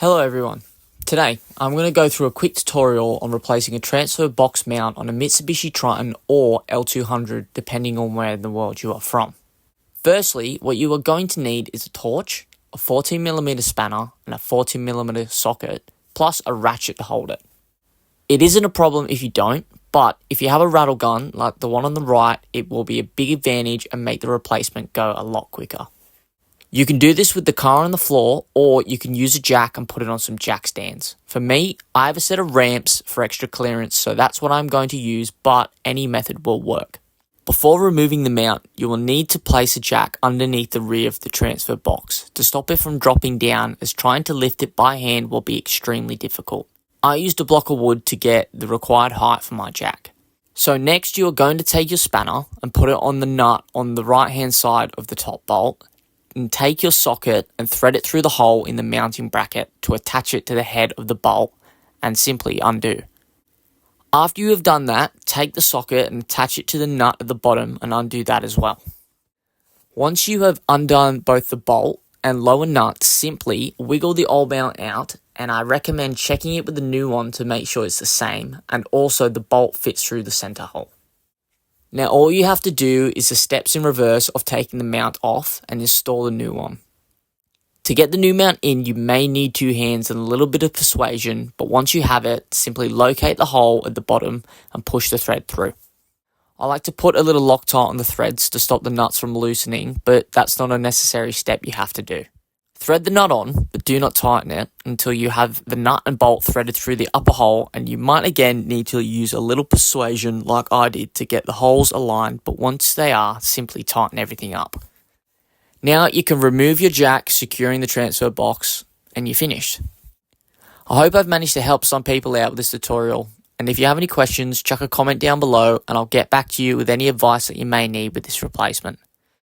Hello everyone. Today, I'm going to go through a quick tutorial on replacing a transfer box mount on a Mitsubishi Triton or L200 depending on where in the world you are from. Firstly, what you are going to need is a torch, a 14mm spanner and a 14mm socket, plus a ratchet to hold it. It isn't a problem if you don't, but if you have a rattle gun like the one on the right, it will be a big advantage and make the replacement go a lot quicker. You can do this with the car on the floor, or you can use a jack and put it on some jack stands. For me, I have a set of ramps for extra clearance, so that's what I'm going to use, but any method will work. Before removing the mount, you will need to place a jack underneath the rear of the transfer box to stop it from dropping down, as trying to lift it by hand will be extremely difficult. I used a block of wood to get the required height for my jack. So next you are going to take your spanner and put it on the nut on the right hand side of the top bolt, and take your socket and thread it through the hole in the mounting bracket to attach it to the head of the bolt and simply undo. After you have done that, take the socket and attach it to the nut at the bottom and undo that as well. Once you have undone both the bolt and lower nut, simply wiggle the old mount out, and I recommend checking it with the new one to make sure it's the same, and also the bolt fits through the center hole. Now all you have to do is the steps in reverse of taking the mount off and install the new one. To get the new mount in, you may need two hands and a little bit of persuasion, but once you have it, simply locate the hole at the bottom and push the thread through. I like to put a little Loctite on the threads to stop the nuts from loosening, but that's not a necessary step you have to do. Thread the nut on, but do not tighten it until you have the nut and bolt threaded through the upper hole, and you might again need to use a little persuasion like I did to get the holes aligned, but once they are, simply tighten everything up. Now you can remove your jack, securing the transfer box, and you're finished. I hope I've managed to help some people out with this tutorial, and if you have any questions, chuck a comment down below and I'll get back to you with any advice that you may need with this replacement.